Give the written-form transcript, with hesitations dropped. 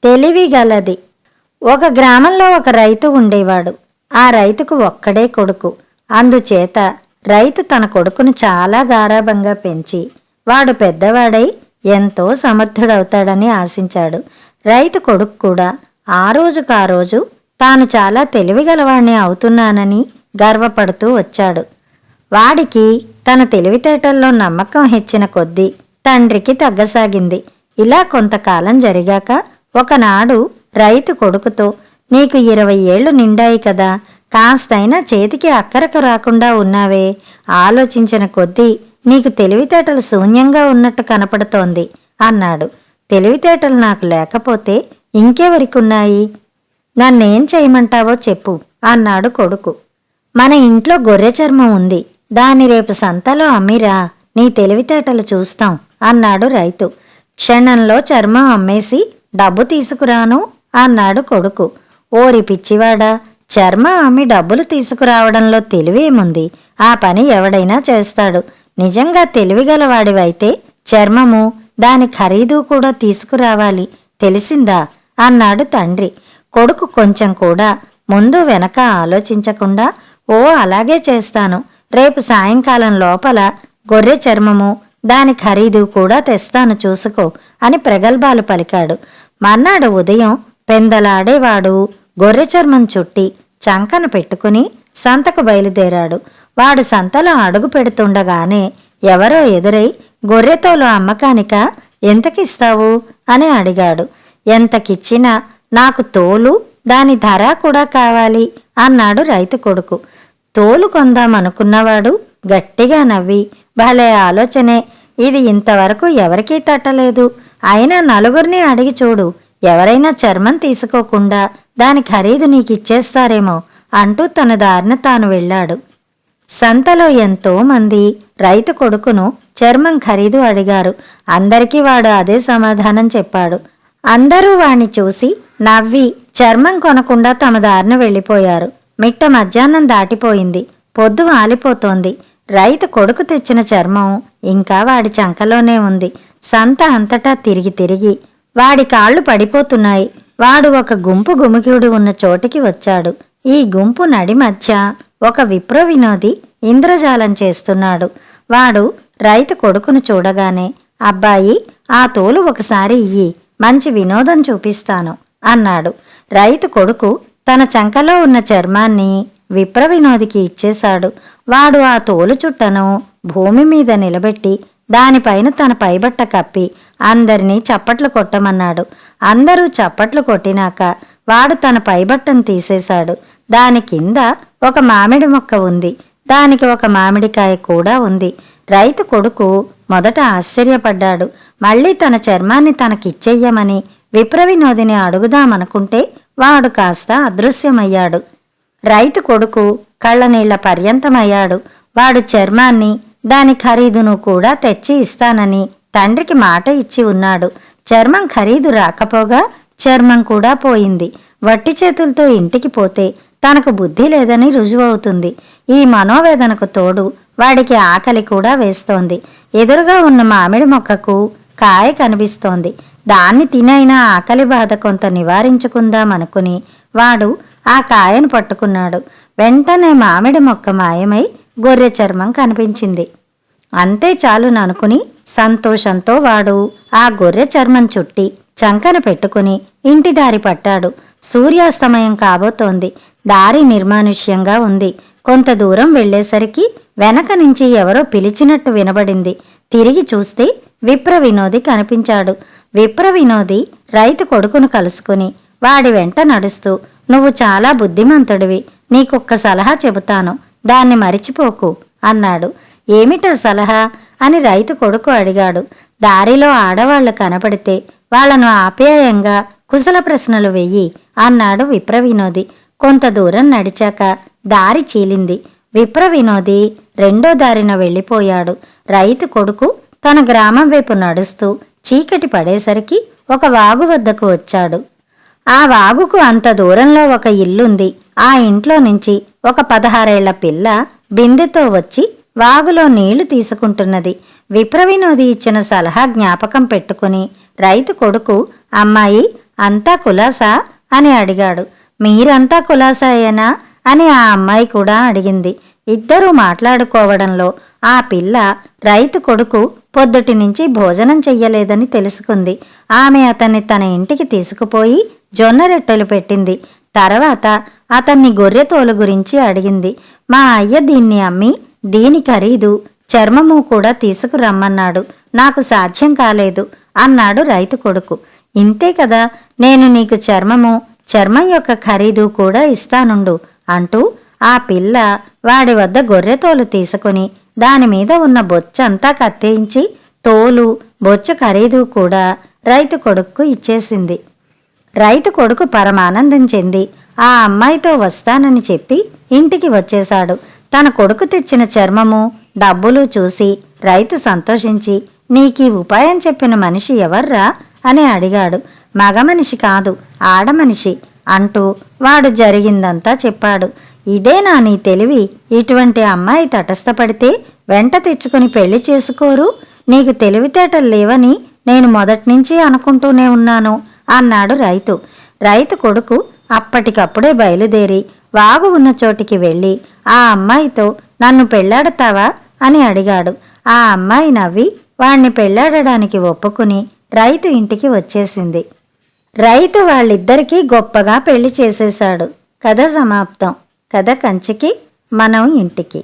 తెలివిగలది. ఒక గ్రామంలో ఒక రైతు ఉండేవాడు. ఆ రైతుకు ఒక్కడే కొడుకు. అందుచేత రైతు తన కొడుకును చాలా గారాబంగా పెంచి వాడు పెద్దవాడై ఎంతో సమర్థుడవుతాడని ఆశించాడు. రైతు కొడుకు కూడా ఆ రోజు తాను చాలా తెలివిగలవాణ్ణి అవుతున్నానని గర్వపడుతూ వచ్చాడు. వాడికి తన తెలివితేటల్లో నమ్మకం హెచ్చిన కొద్దీ తండ్రికి తగ్గసాగింది. ఇలా కొంతకాలం జరిగాక ఒకనాడు రైతు కొడుకుతో, నీకు 20 ఏళ్లు నిండాయి కదా, కాస్తైనా చేతికి అక్కరకు రాకుండా ఉన్నావే, ఆలోచించిన కొద్దీ నీకు తెలివితేటలు శూన్యంగా ఉన్నట్టు కనపడుతోంది అన్నాడు. తెలివితేటలు నాకు లేకపోతే ఇంకెవరికున్నాయి? నన్నేం చేయమంటావో చెప్పు అన్నాడు కొడుకు. మన ఇంట్లో గొర్రె చర్మం ఉంది, దాన్ని రేపు సంతలో అమ్మిరా, నీ తెలివితేటలు చూస్తాం అన్నాడు రైతు. క్షణంలో చర్మం అమ్మేసి డబ్బు తీసుకురాను అన్నాడు కొడుకు. ఓరి పిచ్చివాడా, చర్మం అమ్మి డబ్బులు తీసుకురావడంలో తెలివేముంది? ఆ పని ఎవడైనా చేస్తాడు. నిజంగా తెలివిగలవాడివైతే చర్మము, దాని ఖరీదు కూడా తీసుకురావాలి, తెలిసిందా అన్నాడు తండ్రి. కొడుకు కొంచెం కూడా ముందు వెనక ఆలోచించకుండా, ఓ అలాగే చేస్తాను, రేపు సాయంకాలం లోపల గొర్రె చర్మము, దాని ఖరీదు కూడా తెస్తాను చూసుకో అని ప్రగల్భాలు పలికాడు. మర్నాడు ఉదయం పెందలాడేవాడు గొర్రె చర్మం చుట్టి చంకన పెట్టుకుని సంతకు బయలుదేరాడు. వాడు సంతలో అడుగు పెడుతుండగానే ఎవరో ఎదురై, గొర్రెతోలు అమ్మకానిక, ఎంతకిస్తావు అని అడిగాడు. ఎంతకిచ్చినా నాకు తోలు, దాని ధర కూడా కావాలి అన్నాడు రైతు కొడుకు. తోలు కొందామనుకున్నవాడు గట్టిగా నవ్వి, భలే ఆలోచనే, ఇది ఇంతవరకు ఎవరికీ తట్టలేదు, అయినా నలుగురిని అడిగి చూడు, ఎవరైనా చర్మం తీసుకోకుండా దాని ఖరీదు నీకిచ్చేస్తారేమో అంటూ తన దారిన తాను వెళ్ళాడు. సంతలో ఎంతో మంది రైతు కొడుకును చర్మం ఖరీదు అడిగారు. అందరికీ వాడు అదే సమాధానం చెప్పాడు. అందరూ వాణ్ణి చూసి నవ్వి చర్మం కొనకుండా తమ దారిన వెళ్ళిపోయారు. మిట్ట మధ్యాహ్నం దాటిపోయింది, పొద్దు వాలిపోతోంది. రైతు కొడుకు తెచ్చిన చర్మం ఇంకా వాడి చంకలోనే ఉంది. సంత అంతటా తిరిగి తిరిగి వాడి కాళ్ళు పడిపోతున్నాయి. వాడు ఒక గుంపు గుమిగూడి ఉన్న చోటికి వచ్చాడు. ఈ గుంపు నడి మధ్య ఒక విప్ర వినోది ఇంద్రజాలం చేస్తున్నాడు. వాడు రైతు కొడుకును చూడగానే, అబ్బాయి, ఆ తోలు ఒకసారి ఇయ్యి, మంచి వినోదం చూపిస్తాను అన్నాడు. రైతు కొడుకు తన చంకలో ఉన్న చర్మాన్ని విప్ర వినోదికి ఇచ్చేశాడు. వాడు ఆ తోలు చుట్టను భూమి మీద నిలబెట్టి దానిపైన తన పైబట్ట కప్పి అందరినీ చప్పట్లు కొట్టమన్నాడు. అందరూ చప్పట్లు కొట్టినాక వాడు తన పైబట్టను తీసేశాడు. దాని కింద ఒక మామిడి మొక్క ఉంది, దానికి ఒక మామిడికాయ కూడా ఉంది. రైతు కొడుకు మొదట ఆశ్చర్యపడ్డాడు. మళ్ళీ తన చర్మాన్ని తనకిచ్చెయ్యమని విప్ర వినోదిని అడుగుదామనుకుంటే వాడు కాస్త అదృశ్యమయ్యాడు. రైతు కొడుకు కళ్ళనీళ్ల పర్యంతమయ్యాడు. వాడు చర్మాన్ని, దాని ఖరీదును కూడా తెచ్చి ఇస్తానని తండ్రికి మాట ఇచ్చి ఉన్నాడు. చర్మం ఖరీదు రాకపోగా చర్మం కూడా పోయింది. వట్టి చేతులతో ఇంటికి పోతే తనకు బుద్ధి లేదని రుజువవుతుంది. ఈ మనోవేదనకు తోడు వాడికి ఆకలి కూడా వేస్తోంది. ఎదురుగా ఉన్న మామిడి మొక్కకు కాయ కనిపిస్తోంది. దాన్ని తినైనా ఆకలి బాధ కొంత నివారించుకుందామనుకుని వాడు ఆ కాయను పట్టుకున్నాడు. వెంటనే మామిడి మొక్క మాయమై గొర్రె చర్మం కనిపించింది. అంతే చాలుననుకుని సంతోషంతో వాడు ఆ గొర్రె చర్మం చుట్టి చంకన పెట్టుకుని ఇంటి దారి పట్టాడు. సూర్యాస్తమయం కాబోతోంది. దారి నిర్మానుష్యంగా ఉంది. కొంత దూరం వెళ్లేసరికి వెనక నుంచి ఎవరో పిలిచినట్టు వినబడింది. తిరిగి చూస్తే విప్ర వినోది కనిపించాడు. విప్ర వినోది రైతు కొడుకును కలుసుకుని వాడి వెంట నడుస్తూ, నువ్వు చాలా బుద్ధిమంతుడివి, నీకొక్క సలహా చెబుతాను, దాన్ని మరిచిపోకు అన్నాడు. ఏమిటా సలహా అని రైతు కొడుకు అడిగాడు. దారిలో ఆడవాళ్లు కనపడితే వాళ్లను ఆప్యాయంగా కుశల ప్రశ్నలు వెయ్యి అన్నాడు విప్ర వినోది. కొంత దూరం నడిచాక దారి చీలింది. విప్ర వినోది రెండో దారిన వెళ్ళిపోయాడు. రైతు కొడుకు తన గ్రామం వైపు నడుస్తూ చీకటి పడేసరికి ఒక వాగు వద్దకు వచ్చాడు. ఆ వాగుకు అంత దూరంలో ఒక ఇల్లుంది. ఆ ఇంట్లో నుంచి ఒక 16 ఏళ్ల పిల్ల బిందెతో వచ్చి వాగులో నీళ్లు తీసుకుంటున్నది. విప్ర వినోది ఇచ్చిన సలహా జ్ఞాపకం పెట్టుకుని రైతు కొడుకు, అమ్మాయి, అంతా కులాసా అని అడిగాడు. మీరంతా కులాసాయేనా అని ఆ అమ్మాయి కూడా అడిగింది. ఇద్దరూ మాట్లాడుకోవడంలో ఆ పిల్ల రైతు కొడుకు పొద్దుటి నుంచి భోజనం చెయ్యలేదని తెలుసుకుంది. ఆమె అతన్ని తన ఇంటికి తీసుకుపోయి జొన్న రొట్టెలు పెట్టింది. తర్వాత అతన్ని గొర్రెతోలు గురించి అడిగింది. మా అయ్య దీన్ని అమ్మి దీని ఖరీదు చర్మము కూడా తీసుకురమ్మన్నాడు. నాకు సాధ్యం కాలేదు అన్నాడు రైతు కొడుకు. ఇంతే కదా, నేను నీకు చర్మం యొక్క ఖరీదు కూడా ఇస్తానుండు అంటూ ఆ పిల్ల వాడి వద్ద గొర్రెతోలు తీసుకుని దానిమీద ఉన్న బొచ్చంతా కత్తిరించి తోలు బొచ్చు ఖరీదు కూడా రైతు కొడుక్కు ఇచ్చేసింది. రైతు కొడుకు పరమానందం చెంది ఆ అమ్మాయితో వస్తానని చెప్పి ఇంటికి వచ్చేశాడు. తన కొడుకు తెచ్చిన చర్మము డబ్బులు చూసి రైతు సంతోషించి, నీకీ ఉపాయం చెప్పిన మనిషి ఎవర్రా అని అడిగాడు. మగ మనిషి కాదు, ఆడమనిషి అంటూ వాడు జరిగిందంతా చెప్పాడు. ఇదేనా నీ తెలివి? ఇటువంటి అమ్మాయి తటస్థపడితే వెంట తెచ్చుకుని పెళ్లి చేసుకోరు? నీకు తెలివితేటలు లేవని నేను మొదట్నుంచి అనుకుంటూనే ఉన్నాను అన్నాడు రైతు. రైతు కొడుకు అప్పటికప్పుడే బయలుదేరి వాగు ఉన్న చోటికి వెళ్ళి ఆ అమ్మాయితో నన్ను పెళ్లాడతావా అని అడిగాడు. ఆ అమ్మాయి నవ్వి వాణ్ణి పెళ్లాడడానికి ఒప్పుకుని రైతు ఇంటికి వచ్చేసింది. రైతు వాళ్ళిద్దరికీ గొప్పగా పెళ్లి చేసేశాడు. కథ సమాప్తం. కథ కంచికి, మనం ఇంటికి.